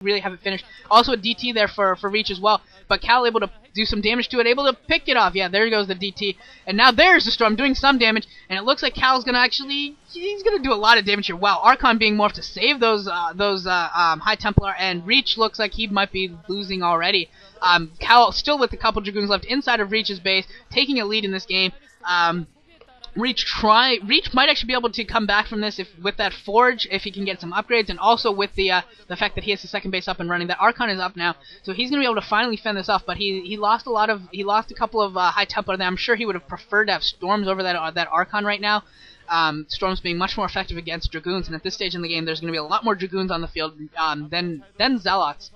really have it finished. Also a DT there for Reach as well, but Cal able to do some damage to it, able to pick it off. Yeah, there goes the DT, and now there's the Storm doing some damage, and it looks like Cal's gonna actually, he's gonna do a lot of damage here. Wow, Archon being morphed to save those High Templar, and Reach looks like he might be losing already. Cal still with a couple Dragoons left inside of Reach's base, taking a lead in this game. Reach might actually be able to come back from this with that Forge, if he can get some upgrades, and also with the fact that he has the second base up and running. That Archon is up now, so he's gonna be able to finally fend this off. But he lost a couple of High Templar that I'm sure he would have preferred to have Storms over that Archon right now. Storms being much more effective against Dragoons, and at this stage in the game, there's gonna be a lot more Dragoons on the field than Zealots.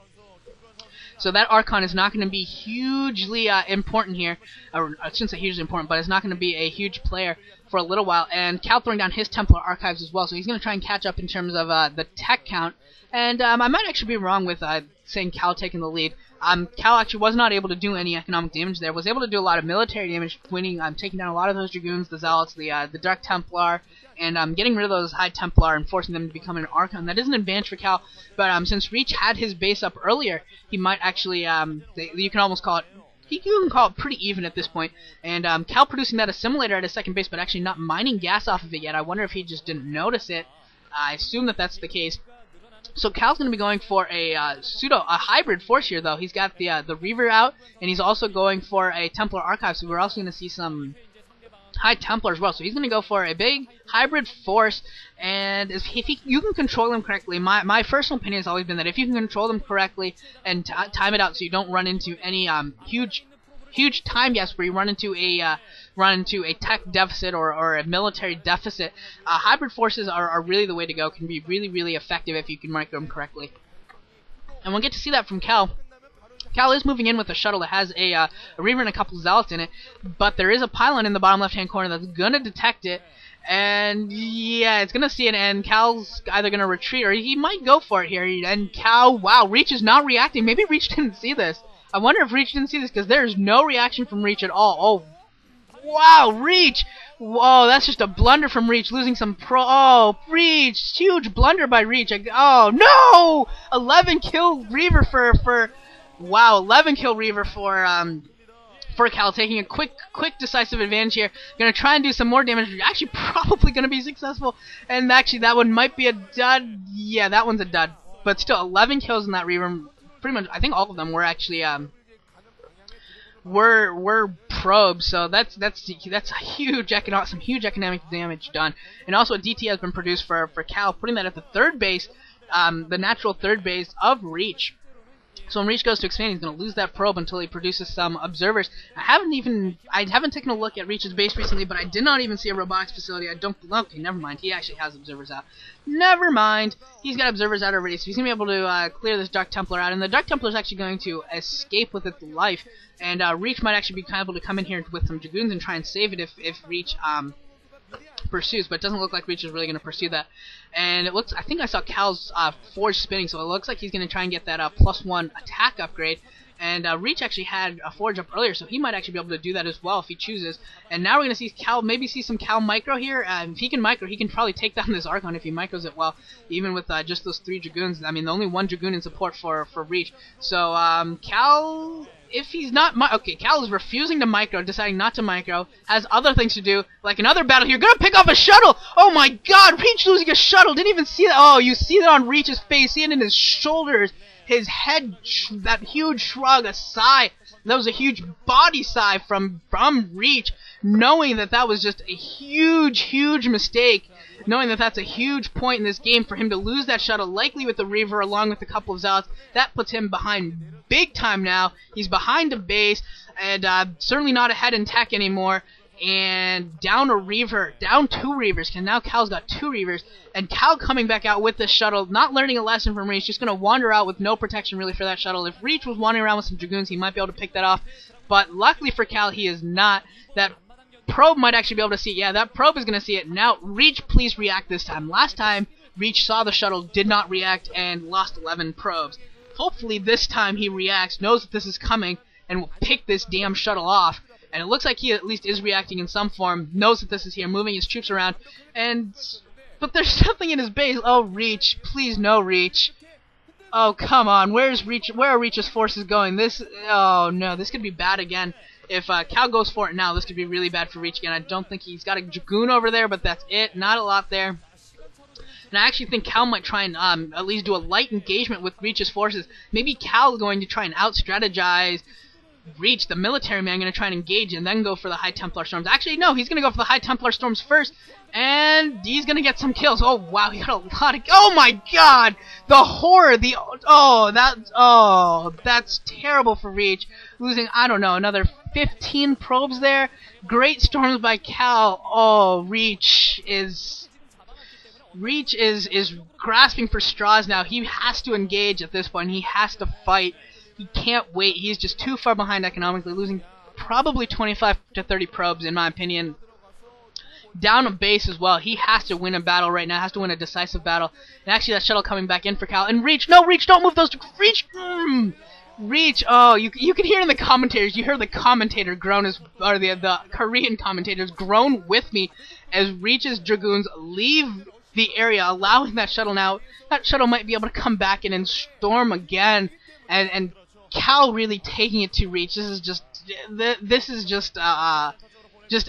So that Archon is not going to be hugely important here, or I shouldn't say hugely important, but it's not going to be a huge player for a little while. And Cal throwing down his Templar Archives as well, so he's going to try and catch up in terms of the tech count. And I might actually be wrong with saying Cal taking the lead. Cal actually was not able to do any economic damage there, was able to do a lot of military damage, winning, taking down a lot of those Dragoons, the Zealots, the Dark Templar, and getting rid of those High Templar and forcing them to become an Archon. That is an advantage for Cal, but since Reach had his base up earlier, he might actually, you can almost call it, you can call it pretty even at this point. And Cal producing that assimilator at his second base, but actually not mining gas off of it yet. I wonder if he just didn't notice it. I assume that that's the case. So Cal's going to be going for a hybrid force here, though. He's got the Reaver out, and he's also going for a Templar Archive, so we're also going to see some High Templar as well. So he's going to go for a big hybrid force, and if you can control them correctly, my personal opinion has always been that if you can control them correctly and time it out so you don't run into any huge time gaps where you run into a tech deficit or a military deficit, hybrid forces are really the way to go. Can be really effective if you can micro them correctly. And we'll get to see that from Cal. Cal is moving in with a shuttle that has a Reaver and a couple Zealots in it, but there is a pylon in the bottom left-hand corner that's going to detect it, and yeah, it's going to see it, and Cal's either going to retreat or he might go for it here. And Cal, wow, Reach is not reacting. Maybe Reach didn't see this. I wonder if Reach didn't see this, because there's no reaction from Reach at all. Oh, wow, Reach! Whoa, that's just a blunder from Reach, losing some Oh, Reach! Huge blunder by Reach. Oh, no! 11 kill Reaver for wow, 11 kill Reaver for Cal, taking a quick decisive advantage here. Gonna try and do some more damage. Actually, probably gonna be successful. And actually, that one might be a dud. Yeah, that one's a dud. But still, 11 kills in that Reaver. Pretty much, I think all of them were actually were probes. So that's a some huge economic damage done. And also, a DT has been produced for Cal, putting that at the third base, the natural third base of Reach. So when Reach goes to expand, he's going to lose that probe until he produces some observers. I haven't taken a look at Reach's base recently, but I did not even see a robotics facility. Okay, never mind. He actually has observers out. Never mind. He's got observers out already, so he's going to be able to clear this Dark Templar out. And the Dark Templar is actually going to escape with its life. And Reach might actually be able to come in here with some Dragoons and try and save it if Reach pursues, but it doesn't look like Reach is really going to pursue that. And it looks, I think I saw Cal's Forge spinning, so it looks like he's going to try and get that +1 attack upgrade. And Reach actually had a Forge up earlier, so he might actually be able to do that as well if he chooses. And now we're going to see Cal, maybe see some Cal micro here. If he can micro, he can probably take down this Archon if he micros it well, even with just those 3 Dragoons. I mean, the only 1 Dragoon in support for Reach. So Cal, if he's not Cal is refusing to micro, deciding not to micro, has other things to do, like another battle here. Gonna pick off a shuttle! Oh my god, Reach losing a shuttle! Didn't even see that. Oh, you see that on Reach's face, see it in his shoulders, his head, that huge shrug, a sigh. That was a huge body sigh from Reach, knowing that that was just a huge mistake, knowing that that's a huge point in this game for him to lose that shuttle, likely with the Reaver along with a couple of Zealots. That puts him behind big time now. He's behind the base, and certainly not ahead in tech anymore. And down a Reaver, down 2 Reavers, because now Cal's got 2 Reavers, and Cal coming back out with the shuttle, not learning a lesson from Reach, just going to wander out with no protection really for that shuttle. If Reach was wandering around with some Dragoons, he might be able to pick that off, but luckily for Cal, he is not. That probe might actually be able to see it. Yeah, that probe is going to see it. Now, Reach, please react this time. Last time, Reach saw the shuttle, did not react, and lost 11 probes. Hopefully this time he reacts, knows that this is coming, and will pick this damn shuttle off. And it looks like he at least is reacting in some form, knows that this is here, moving his troops around, but there's something in his base. Oh, Reach, please no, Reach. Oh, come on. Where are Reach's forces going? Oh no, this could be bad again. If Cal goes for it now, this could be really bad for Reach again. I don't think he's got a Dragoon over there, but that's it. Not a lot there. And I actually think Cal might try and at least do a light engagement with Reach's forces. Maybe Cal going to try and out-strategize Reach, the military man, going to try and engage and then go for the High Templar Storms. Actually, no, he's going to go for the High Templar Storms first, and he's going to get some kills. Oh, wow, he got a lot of... Oh, my God! The horror, that's terrible for Reach. Losing, I don't know, another 15 probes there. Great storms by Cal. Oh, Reach is grasping for straws now. He has to engage at this point. He has to fight. He can't wait. He's just too far behind economically, losing probably 25 to 30 probes, in my opinion. Down a base as well. He has to win a battle right now. Has to win a decisive battle. And actually, that shuttle coming back in for Cal. And Reach, no, Reach, don't move those. Reach, Reach. Oh, you can hear in the commentators. You heard the commentator groan or the Korean commentators groan with me as Reach's Dragoons leave the area, allowing that shuttle now. That shuttle might be able to come back in and storm again, and Cal really taking it to Reach. This is just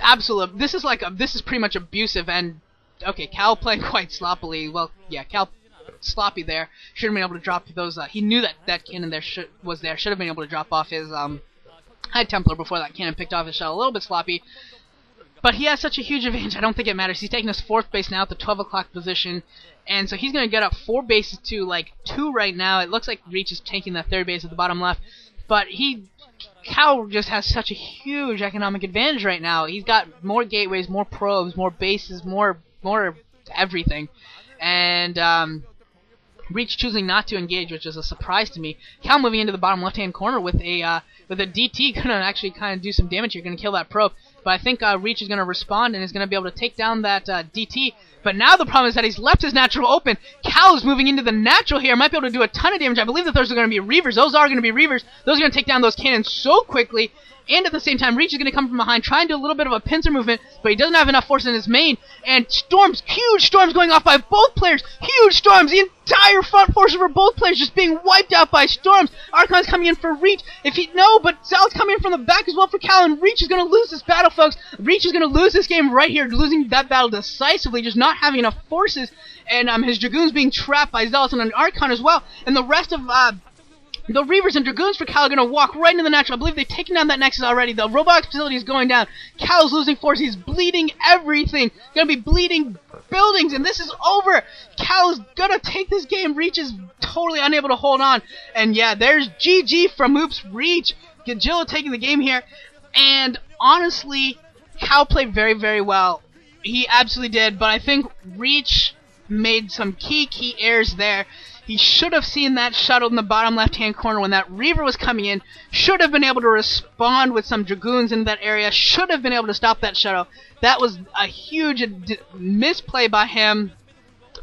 absolute. This is pretty much abusive. And okay, Cal playing quite sloppily. Well, yeah, Cal sloppy there. Should have been able to drop those. He knew that cannon there was there. Should have been able to drop off his High Templar before that cannon picked off his shell. A little bit sloppy. But he has such a huge advantage, I don't think it matters. He's taking his 4th base now at the 12 o'clock position, and so he's going to get up 4 bases to, like, 2 right now. It looks like Reach is taking the 3rd base at the bottom left, but Cal just has such a huge economic advantage right now. He's got more gateways, more probes, more bases, more everything, and Reach choosing not to engage, which is a surprise to me. Cal moving into the bottom left-hand corner with a DT, going to actually kind of do some damage here, going to kill that probe. But I think Reach is going to respond and is going to be able to take down that DT. But now the problem is that he's left his natural open. Cal is moving into the natural here. Might be able to do a ton of damage. I believe that those are going to be Reavers. Those are going to be Reavers. Those are going to take down those cannons so quickly. And at the same time, Reach is going to come from behind, try and do a little bit of a pincer movement, but he doesn't have enough force in his main. And storms, huge storms going off by both players. Huge storms. The entire front force for both players just being wiped out by storms. Archon's coming in for Reach. But Zal's coming in from the back as well for Cal, and Reach is going to lose this battle, folks. Reach is going to lose this game right here, losing that battle decisively, just not having enough forces. And his Dragoons being trapped by Zealous and an Archon as well. And the rest of the Reavers and Dragoons for Cal are going to walk right into the natural. I believe they've taken down that Nexus already. The robotics facility is going down. Cal's losing force. He's bleeding everything. Going to be bleeding buildings, and this is over. Cal is going to take this game. Reach is totally unable to hold on. And yeah, there's GG from Oops Reach. Gajilla taking the game here. And honestly, Cal played very, very well. He absolutely did, but I think Reach made some key errors there. He should have seen that shuttle in the bottom left-hand corner when that Reaver was coming in. Should have been able to respond with some Dragoons in that area. Should have been able to stop that shuttle. That was a huge misplay by him.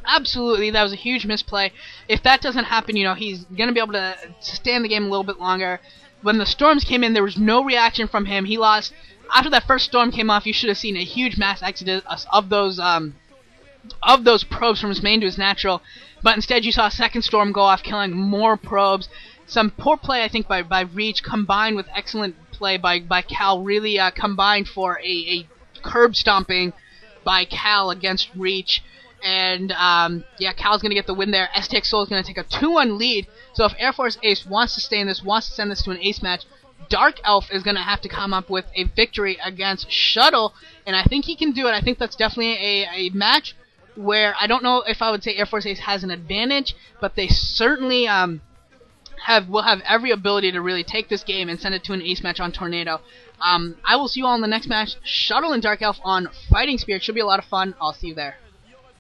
Absolutely, that was a huge misplay. If that doesn't happen, he's going to be able to sustain the game a little bit longer. When the storms came in, there was no reaction from him. He lost. After that first storm came off, you should have seen a huge mass exodus of those probes from his main to his natural. But instead, you saw a second storm go off, killing more probes. Some poor play, I think, by Reach, combined with excellent play by Cal, really combined for a curb stomping by Cal against Reach. And, yeah, Cal's going to get the win there. STX Soul is going to take a 2-1 lead. So if Air Force Ace wants to stay in this, wants to send this to an ace match, Dark Elf is going to have to come up with a victory against Shuttle. And I think he can do it. I think that's definitely a match where I don't know if I would say Air Force Ace has an advantage, but they certainly will have every ability to really take this game and send it to an ace match on Tornado. I will see you all in the next match. Shuttle and Dark Elf on Fighting Spirit. Should be a lot of fun. I'll see you there.